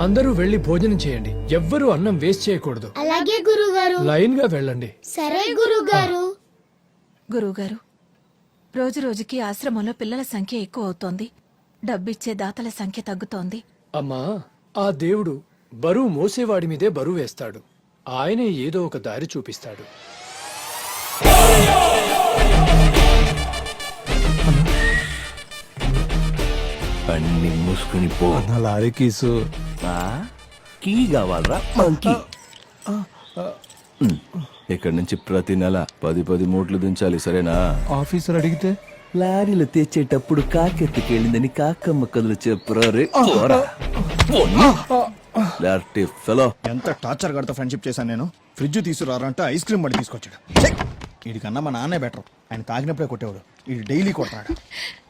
అందరూ వెళ్లి భోజనం చేయండి. ఎవ్వరూ అన్నం వేస్ట్ చేయకూడదు. అలాగే గురుగారు. లైన్ గా వెళ్ళండి. సరే గురుగారు. గురువుగారు, రోజు రోజుకి ఆశ్రమంలో పిల్లల సంఖ్య ఎక్కువ అవుతోంది. డబ్బిచ్చే దాతల సంఖ్య తగ్గుతోంది. అమ్మా, ఆ దేవుడు బరువు మోసేవాడి మీదే బరువు వేస్తాడు. ఆయనే ఏదో ఒక దారి చూపిస్తాడు. అన్ని మూసుకుని పో. లారీ కీసు కీ కావాలరా మంకీ? ఇక్కడ నుంచి ప్రతి నెల 10 మూట్లు దించాలి, సరేనా? ఆఫీసర్ అడిగితే లారీలు తెచ్చేటప్పుడు కాకెత్తుకెళ్ళిందని కాకమ్మ కథలు చెప్పురా రే. ఎంత టార్చర్ గడతా ఫ్రెండ్షిప్ చేశాను నేను. ఫ్రిడ్జ్ తీసుకురారంటే ఐస్ క్రీమ్ పడి తీసుకొచ్చాడు. వీడికన్నా మా నాన్నే బెటర్. ఆయన తాగినప్పుడే కొట్టేవాడు, వీడు డైలీ కొడతాడు.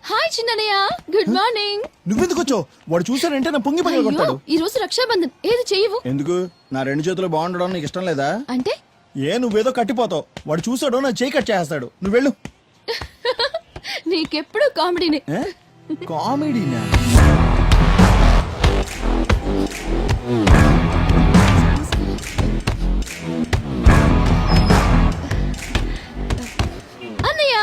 Hi Chinnayya, good morning. నువ్వెందుకు వచ్చావు? వాడు చూసాడంటే నా పొంగి పగల కొడతాడు. ఈ రోజు రక్షాబంధన్, ఏది చెయ్యవు? ఎందుకు? నా 2 చేతులు బాగుండడం నీకు ఇష్టం లేదా? అంటే నువ్వేదో కట్టిపోతావు. వాడు చూసాడు, నా చేయి కట్ చేస్తాడు. నువ్వు వెళ్ళు. నీకెప్పుడు కామెడీనే. కామెడీనా? అన్నయ్య,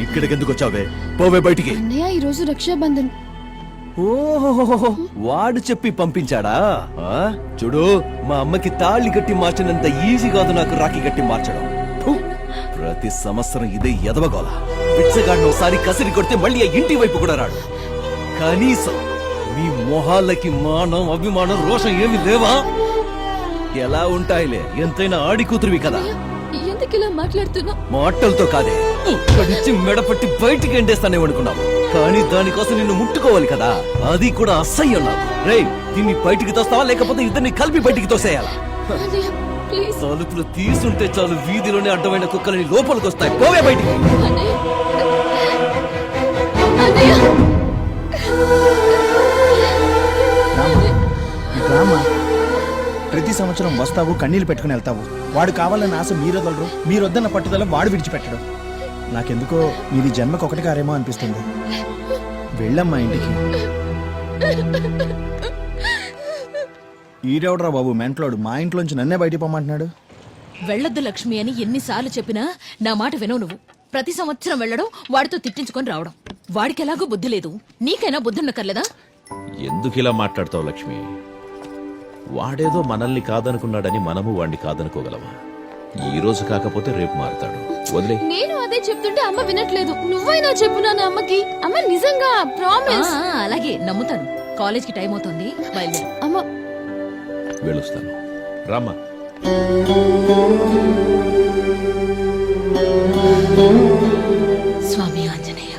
ఇక్కడికి ఎందుకు వచ్చావే? పోవే బయటికి. అన్నయ్య ఈ రోజు రక్షాబంధన్. ఓహో, వాడు చెప్పి పంపించాడా? చూడు, మా అమ్మకి తాళి కట్టి మార్చినంత ఈజీ కాదు నాకు రాఖీ కట్టి మార్చడం. ప్రతి సంవత్సరం ఇదే ఎదవగోల. పిచ్చగాడిని ఒకసారి కసిరి కొడితే మళ్ళీ ఆ ఇంటి వైపు కూడా రాడు. కనీసం మీ మొహాలకి మానం, అభిమానం, రోషం ఏమి లేవా? ఎలా ఉంటాయిలే, ఎంతైనా ఆడి కూతురువి కదా. ఎందుకు ఇలా మాట్లాడుతున్నా? మాటలతో కాదే, ఇక్కడిచ్చి మెడపట్టి బయటికి ఎండేస్తానే అనుకున్నావు. కానీ దానికోసం నిన్ను ముట్టుకోవాలి కదా, అది కూడా అసహ్యం నాకు. రేయ్, దీన్ని బయటికి తోస్తావా లేకపోతే ఇద్దరిని కలిపి బయటికి తోసేయాలా? తలుపులు తీసుంటే చాలు, వీధిలోనే అడ్డమైన కుక్కలని లోపలికి వస్తాయి. పోవే బయటికి. ప్రతి సంవత్సరం వస్తావు, కన్నీళ్ళు పెట్టుకుని వెళ్తావు. వాడు కావాలన్న ఆశ మీరొదలరు, మీరొద్దన్న పట్టుదల వాడు విడిచిపెట్టడు. నాకెందుకో మీది జన్మకు ఒకటి కారేమో అనిపిస్తుంది. వెళ్ళమ్మా ఇంటికి. ఈడెవడరా బాబు మెంట్లోడు, మా ఇంట్లోంచి నన్నే బయటికి పొమ్మంటున్నాడు. వెళ్ళొద్దు లక్ష్మి అని ఎన్నిసార్లు చెప్పినా నా మాట వినవు నువ్వు. ప్రతి సంవత్సరం వెళ్ళడం, వాడితో తిట్టించుకొని రావడం. వాడికి ఎలాగో బుద్ధి లేదు, నీకైనా బుద్ధి ఉండకర్లేదా? ఎందుకు ఇలా మాట్లాడతావు లక్ష్మి? వాడేదో మనల్ని కాదనుకున్నాడని మనము వాడిని కాదనుకోగలమా? ఈ రోజు కాకపోతే రేపు మారుతాడు. వదిలే. నేను అదే చెప్తుంటే అమ్మ వినట్లేదు. నువ్వైనా చెప్పు నాన్న అమ్మకి. అమ్మ నిజంగా ప్రామిస్. అలాగే నమ్ముతాను. కాలేజ్కి టైం అవుతుంది, బయలుదేరు. అమ్మ వెళ్ళొస్తాను. రామ్మా. స్వామి ఆంజనేయ,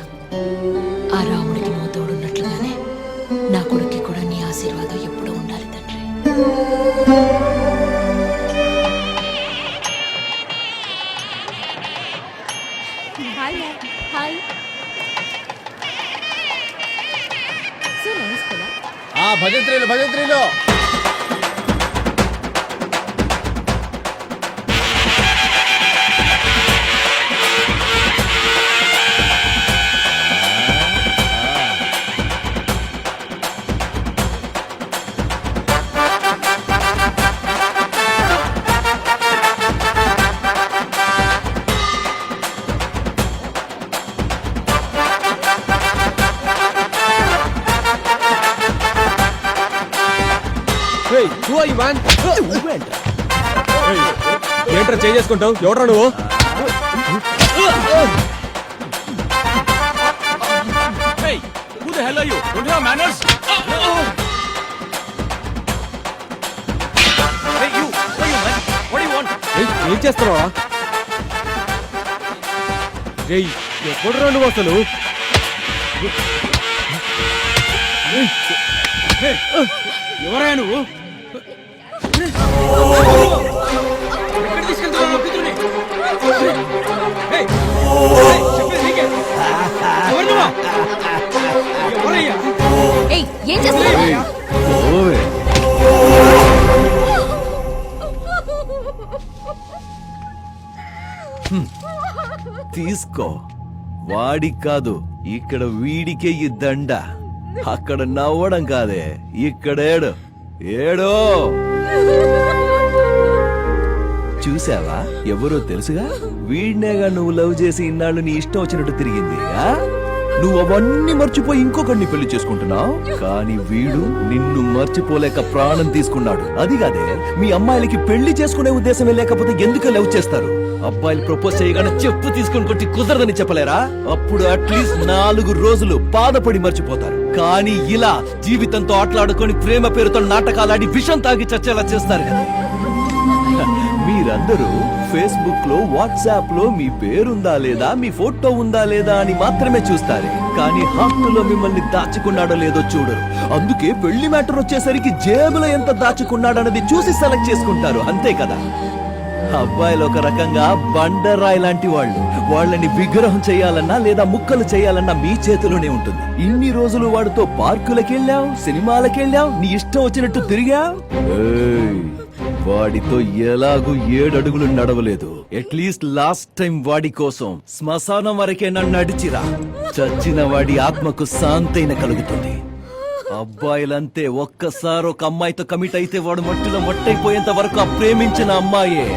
ఆ రాముడికి నువ్వు తోడున్నట్లుగానే నా కొడుక్కి కూడా నీ ఆశీర్వాదం ఎప్పుడూ ఉండాలి తండ్రి. హాయ్. సో నైస్ కదా. భజంత్రీలు భజంత్రీలు. ఏంట్రా చేసుకుంటావు? ఎవడ్రా నువ్వు? ఏం చేస్తున్నావా? ఎప్పుడురా నువ్వు అసలు? ఎవరా నువ్వు? ఏం చేస్తున్నావు? తీసుకో. వాడికి కాదు, ఇక్కడ వీడికే ఈ దండ. అక్కడ నవ్వడం కాదే, ఇక్కడ ఏడు ఏడో. చూసావా, ఎవరో తెలుసుగా, వీడినేగా నువ్వు లవ్ చేసి ఇన్నాళ్ళు నీ ఇష్టం వచ్చినట్టు తిరిగింది. నువ్వు అవన్నీ మర్చిపోయి ఇంకొకరిని పెళ్లి చేసుకుంటున్నావు, కానీ వీడు నిన్ను మర్చిపోలేక ప్రాణం తీసుకున్నాడు. అది కాదే, మీ అమ్మాయిలకి పెళ్లి చేసుకునే ఉద్దేశమే లేకపోతే ఎందుకు లవ్ చేస్తారు? అబ్బాయిలు ప్రపోజ్ చేయగానే చెప్పు తీసుకుని కొట్టి కుదరదని చెప్పలేరా? అప్పుడు అట్లీస్ట్ 4 రోజులు బాధపడి మర్చిపోతారు. కానీ ఇలా జీవితంతో ఆటలాడుకొని ప్రేమ పేరుతో నాటకాలాడి విషం తాగి చచ్చేలా చేస్తారు కదా. మీరందరూ ఫేస్బుక్ లో, వాట్సాప్ లో మీ పేరుందా లేదా, మీ ఫోటో ఉందా లేదా అని మాత్రమే చూస్తారు, కానీ హార్ట్లో మిమ్మల్ని దాచుకున్నాడో లేదో చూడరు. అందుకే పెళ్లి మ్యాటర్ వచ్చేసరికి జేబులో ఎంత దాచుకున్నాడన్నది చూసి సెలెక్ట్ చేసుకుంటారు, అంతే కదా. అబ్బాయిలు ఒక రకంగా బండరాయి లాంటి వాళ్ళు. వాళ్ళని విగ్రహం చేయాలన్నా లేదా ముక్కలు చేయాలన్నా మీ చేతిలోనే ఉంటుంది. ఇన్ని రోజులు వాడితో పార్కులకెళ్ళావు, సినిమాలకెళ్ళావు, నీ ఇష్టం వచ్చినట్టు తిరిగావు. వాడితో ఎలాగూ 7 అడుగులు నడవలేదు. అట్లీస్ట్ లాస్ట్ టైం వాడి కోసం శ్మశానం వరకే నన్ను నడిచిరా. చచ్చిన వాడి ఆత్మకు శాంతైన కలుగుతుంది. అబ్బాయిలంతే, ఒక్కసారి ఒక అమ్మాయితో కమిట్ అయితే వాడు మట్టిలో మట్టయిపోయేంత వరకు ఆ ప్రేమించిన అమ్మాయే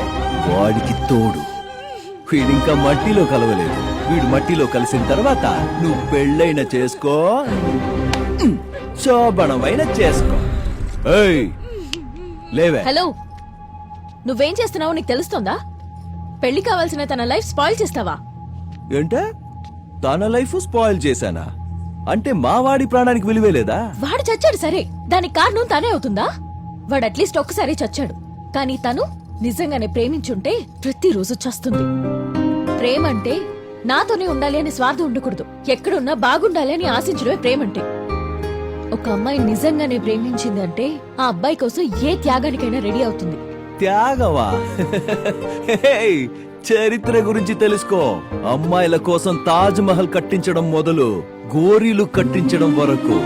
వాడికి తోడు. వీడింకా మట్టిలో కలవలేదు. వీడు మట్టిలో కలిసిన తర్వాత నువ్వు పెళ్ళైన చేసుకో, శోభనమైన చేసుకో. ఏయ్ లేవే. హలో, నువ్వేం చేస్తున్నావో నీకు తెలుస్తుందా? పెళ్లి కావాల్సిన తన లైఫ్ స్పాయిల్ చేస్తావా? ఏంటే, తన లైఫ్ స్పాయిల్ చేశానా? అంటే మా వాడి ప్రాణానికి విలువే లేదా? వాడు చచ్చాడు సరే, దానికి కారణం తనే అవుతుందా? వాడు అట్లీస్ట్ ఒక్కసారి చచ్చాడు, కానీ తను నిజంగానే ప్రేమించుంటే ప్రతిరోజు చస్తుంది. ప్రేమ అంటే నాతోనే ఉండాలి అని స్వార్థం ఉండకూడదు. ఎక్కడున్నా బాగుండాలి అని ఆశించడమే ప్రేమంటే. ఒక అమ్మాయి నిజంగానే ప్రేమించింది అంటే ఆ అబ్బాయి కోసం ఏ త్యాగానికైనా రెడీ అవుతుంది. త్యాగవా? హేయ్, చరిత్ర గురించి తెలుసుకో. అమ్మాయిల కోసం తాజ్ మహల్ కట్టించడం మొదలు గోరీలు కట్టించడం వరకు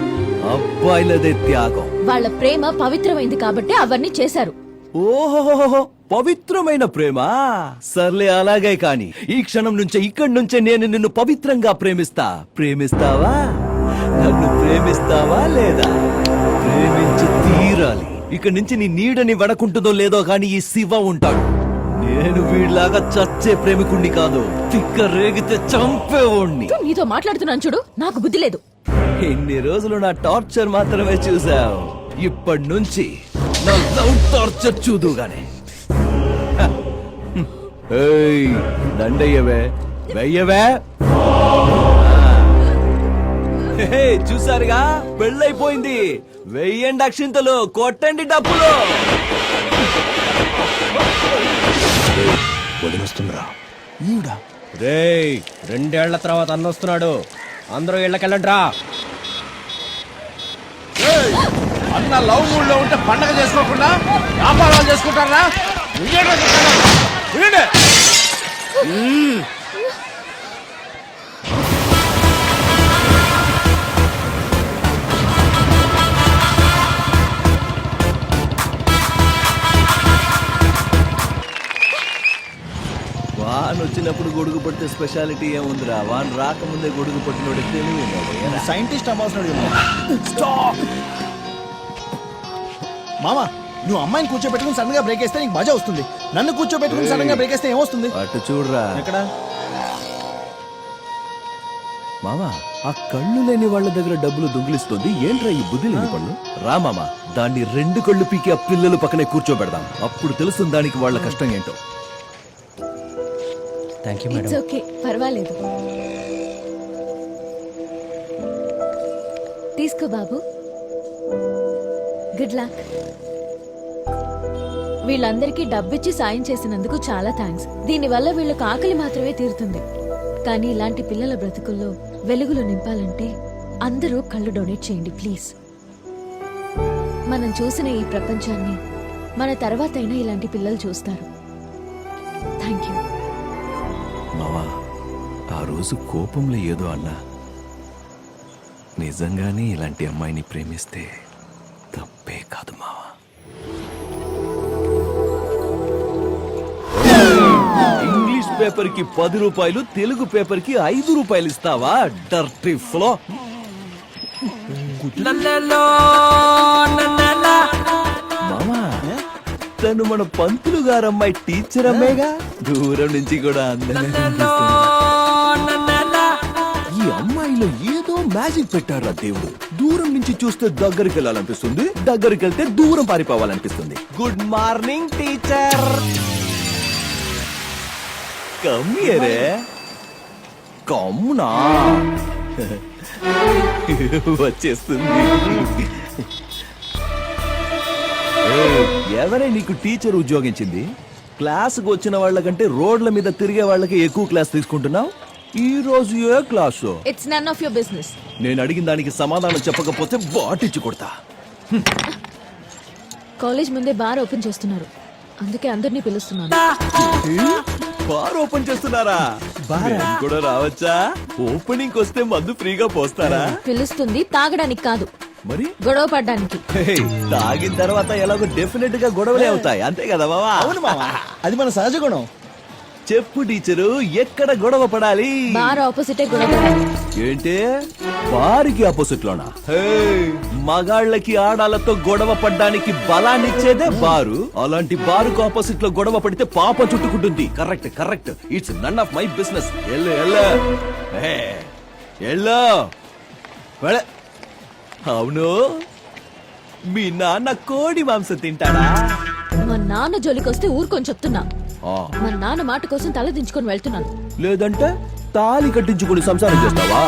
అబ్బాయిలదే త్యాగం. వాళ్ళ ప్రేమ పవిత్రమైంది కాబట్టి అవన్నీ చేశారు. ఓహో, పవిత్రమైన ప్రేమ. సర్లే, అలాగే. కాని ఈ క్షణం నుంచే, ఇక్కడి నుంచే నేను నిన్ను పవిత్రంగా ప్రేమిస్తా. ప్రేమిస్తావా? నన్ను ప్రేమిస్తావా లేదా? ప్రేమించి తీరాలి. ఇక్కడి నుంచి నీ నీడని వడకుంటుందో లేదో గాని ఈ శివ ఉంటాడు. నేను వీడిలాగా చచ్చే ప్రేమికుణ్ణి కాదు, తిక్క రేగితే చంపేవాణ్ణి. నీతో మాట్లాడుతున్నాను చూడు, నాకు బుద్ధి లేదు. ఇన్ని రోజులు నా టార్చర్ మాత్రమే చూసావు, ఇప్పటి నుంచి నా లవ్ టార్చర్ చూదుగానే. ఏయ్, దండయ్యవే, వెయ్యవే. చూసారుగా, పెళ్ళైపోయింది. వెయ్యండి అక్షింతలు, కొట్టండి డబ్బులు. వదిలేస్తుందిరా ఈవిడ. రేయ్, 2 ఏళ్ల తర్వాత అన్న వస్తున్నాడు, అందరూ ఇళ్ళకెళ్ళండి రా. అన్న లవ్ మూడ్ లో ఉంటే పండగ చేసుకోకుండా వ్యాపారాలు చేసుకుంటారా? వాన్ వచ్చినప్పుడు గొడుగు పడితే స్పెషాలిటీ ఏముందిరా? వాన్ రాకముందే గొడుగు పట్టినోడు తెలివి. సైంటిస్ట్ అవ్వాల్సిన మామా, నువ్వు అమ్మాయిని కూర్చోబెట్టుకుని సడన్ గా బ్రేక్ వేస్తే నీకు మజా వస్తుంది. నన్ను కూర్చోబెట్టుకుని సడన్ గా బ్రేక్ వేస్తే ఏమొస్తుంది? అటు చూడరా. ఎక్కడ మామా, ఆ కళ్ళు లేని వాళ్ళ దగ్గర డబ్బులు దొంగిలిస్తుంది ఏంట్రా ఈ బుద్ధి లేని పళ్ళు? రా మామా, దాన్ని 2 కళ్ళు పీకి ఆ పిల్లలు పక్కనే కూర్చోబెడదాం. అప్పుడు తెలుస్తుంది దానికి వాళ్ళ కష్టం ఏంటో. ఇట్స్ ఓకే, పర్వాలేదు. తీసుకో బాబు, గుడ్ లక్. వీళ్ళందరికీ డబ్బిచ్చి సాయం చేసినందుకు చాలా థ్యాంక్స్. దీనివల్ల వీళ్ళకు ఆకలి మాత్రమే తీరుతుంది. కానీ ఇలాంటి పిల్లల బ్రతుకుల్లో వెలుగులు నింపాలంటే అందరూ కళ్ళు డొనేట్ చేయండి ప్లీజ్. మనం చూసిన ఈ ప్రపంచాన్ని మన తర్వాతైనా ఇలాంటి పిల్లలు చూస్తారు. Thank you. మావా, ఆ రోజు కోపంలో ఏదో అన్నా, నిజంగానే ఇలాంటి అమ్మాయిని ప్రేమిస్తే తప్పే కాదు మావా. ఇంగ్లీష్ పేపర్ కి 10 రూపాయలు, తెలుగు పేపర్ కి 5 రూపాయలు ఇస్తావా? Dirty flow. మామా, తను మన పంతులు గారమ్మాయి టీచర్ అమ్మేగా. దూరం నుంచి కూడా అందంగా కనిపిస్తుంది. ఈ అమ్మాయిలో ఏదో మ్యాజిక్ పెట్టారా దేవుడు. దూరం నుంచి చూస్తే దగ్గరికి వెళ్ళాలనిపిస్తుంది, దగ్గరికి వెళ్తే దూరం పారిపోవాలనిపిస్తుంది. Good morning teacher. కమ్మియరే కమ్మునా వచ్చేస్తుంది. ఎవరే నీకు టీచర్ ఉద్యోగించింది? క్లాసుకు వచ్చిన వాళ్ళకంటే రోడ్ల మీద తిరిగే వాళ్ళకి ఎక్కువ క్లాస్ తీసుకుంటున్నావు. ఈ రోజు ఏ class? It's none of your business. నేను అడిగిన దానికి సమాధానం చెప్పకపోతే బాటిచ్చి కొడతా. కాలేజ్ ముందే బార్ ఓపెన్ చేస్తున్నారు, అందుకే అందరినీ పిలుస్తున్నాను. బార్ ఓపెన్ చేస్తున్నారా? నేను కూడా రావచ్చా? ఓపెనింగ్ వస్తే మందు ఫ్రీగా పోస్తారా? పిలుస్తుంది తాగడానికి కాదు, మరి గొడవ పడ్డానికి. హే, తాగిన తర్వాత ఎలాగో డెఫినెట్ గా గొడవలే అవుతాయి, అంతే కదా మావా? అవును మావా, అది మన సహజ గుణం. చెప్పు టీచరు, ఎక్కడ గొడవ పడాలి? బార్ ఆపోజిటే గొడవ పడాలి. ఏంటి బారికి ఆపోజిట్ లోనా? మగాళ్ళకి ఆడాలతో గొడవ పడ్డానికి బలాన్నిచ్చేదే బారు. అలాంటి బారుకు ఆపోజిట్ లో గొడవ పడితే పాప చుట్టుకుంటుంది. Correct correct. It's none of my business. అవును, మీ నాన్న కోడి మాంసం తింటాడా? మా నాన్న జోలికొస్తే ఊరుకొని చెప్తున్నా. ఆ, మా నాన్న మాట కోసం తల దించుకొని వెళ్తున్నాను. లేదంటే తాళి కట్టించుకుని సంసారం చేస్తావా?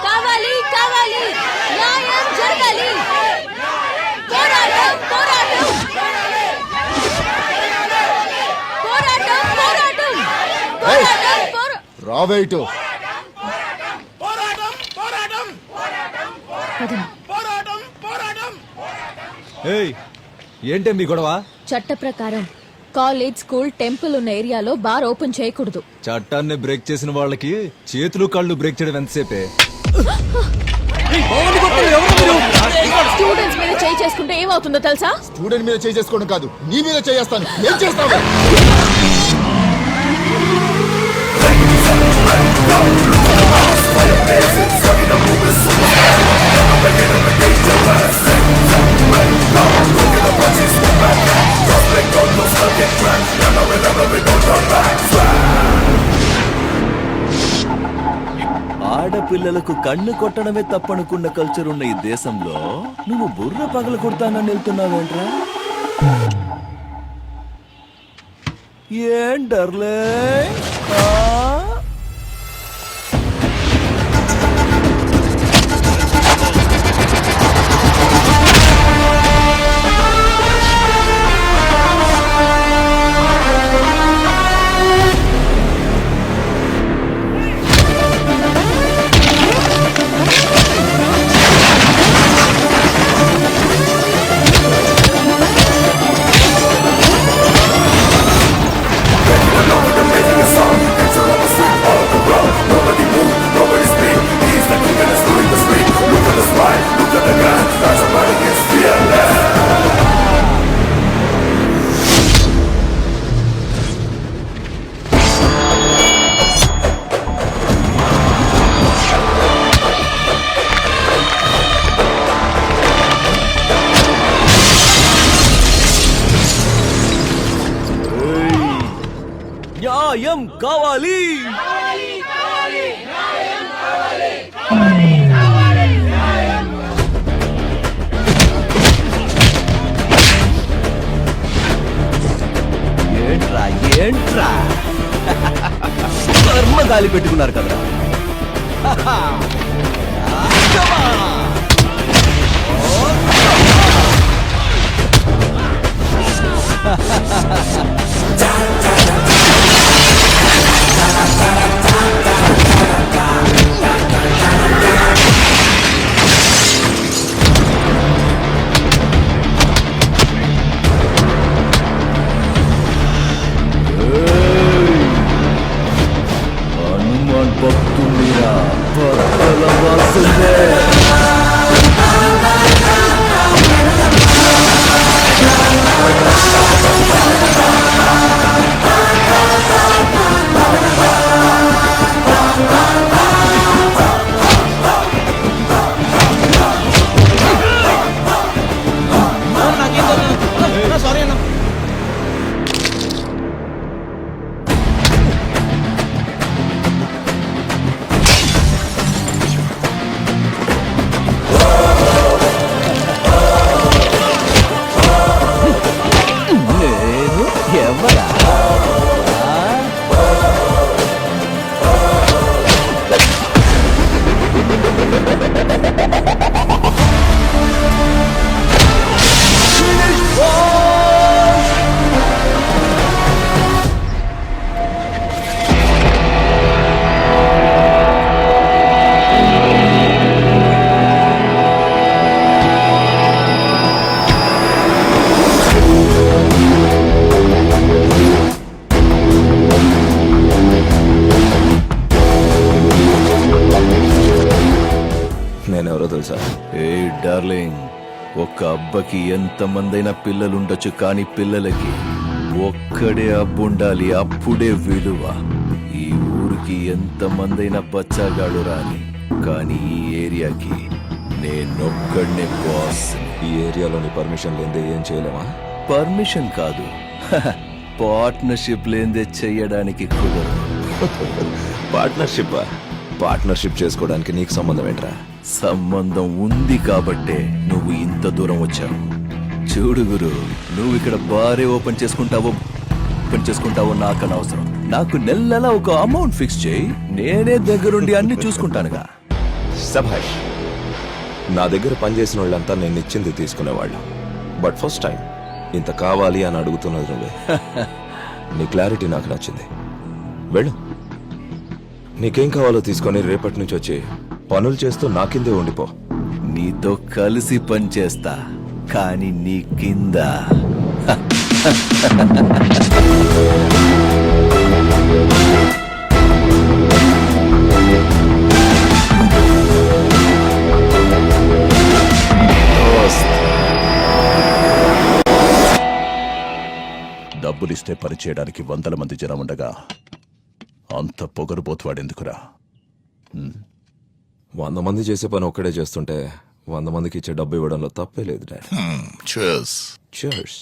కావాలి కావాలి, న్యాయం జరగాలి. పోరాటం పోరాటం పోరాటం పోరాటం పోరాటం పోరా- రావేటు పదండి. ఏంటే మీ గొడవ? చట్ట ప్రకారం కాలేజ్, స్కూల్, టెంపుల్ ఉన్న ఏరియాలో బార్ ఓపెన్ చేయకూడదు. చట్టాన్ని బ్రేక్ చేసిన వాళ్ళకి చేతులు కళ్ళు బ్రేక్ చేయడం ఎంతసేపే? స్టూడెంట్స్ మీద చేయి చేసుకుంటే ఏమవుతుందో తెలుసా? స్టూడెంట్ మీద చేసుకోవడం కాదు, నీ మీద చేస్తాను. ఏం చేస్తావు? ఆడపిల్లలకు కన్ను కొట్టడమే తప్పనుకున్న కల్చర్ ఉన్న ఈ దేశంలో నువ్వు బుర్ర పగల కొడతానని వెళ్తున్నావేంట్రా? ఏం డర్లే? న్యాయం కావాలి. ఏంట్రా ఏంట్రా కర్మ గాలి పెట్టుకున్నారు కదా. హనుమాన్ భక్తుడిరా, భక్తుల ఒక అబ్బకి ఎంతమందైనా పిల్లలుండొచ్చు, కానీ పిల్లలకి ఒక్కడే అబ్బుండాలి, అప్పుడే విలువ. ఈ ఊరికి ఎంతమందైనా బచ్చాగాడు రాని, కానీ ఈ ఏరియాకి నేనొక్కడనే బాస్. ఈ ఏరియాలోని పర్మిషన్ లేదే ఏం చేయలేమా? పర్మిషన్ కాదు, పార్ట్నర్షిప్ లేదే చెయ్యడానికి కుదరదు. పార్ట్నర్షిప్ చేసుకోవడానికి నీకు సంబంధం ఏంట్రా? సంబంధం ఉంది కాబట్టే నువ్వు ఇంత దూరం వచ్చావు. చూడు గురు, నువ్వు ఇక్కడ బారే ఓపెన్ చేసుకుంటావో నాకు అనవసరం. నాకు నెలలా ఒక అమౌంట్ ఫిక్స్ చేయి, నేనే దగ్గరుండి అన్ని చూసుకుంటానుగా. సభాష్. నా దగ్గర పనిచేసిన వాళ్ళంతా నేను ఇచ్చింది తీసుకునేవాళ్ళు. బట్ ఫస్ట్ టైం ఇంత కావాలి అని అడుగుతున్నది నువ్వే. నీ క్లారిటీ నాకు నచ్చింది. వెళ్ళు, నీకేం కావాలో తీసుకొని రేపటి నుంచి వచ్చి పనులు చేస్తూ నా కిందే ఉండిపో. నీతో కలిసి పని చేస్తా, కానీ నీ కింద. డబ్బులిస్తే పని చేయడానికి 100 మంది జనం ఉండగా అంత పొగరుబోతువాడెందుకురా? 100 మంది చేసే పని ఒక్కడే చేస్తుంటే 100 మందికి ఇచ్చే డబ్బు ఇవ్వడంలో తప్పే లేదు డాడ్. Cheers.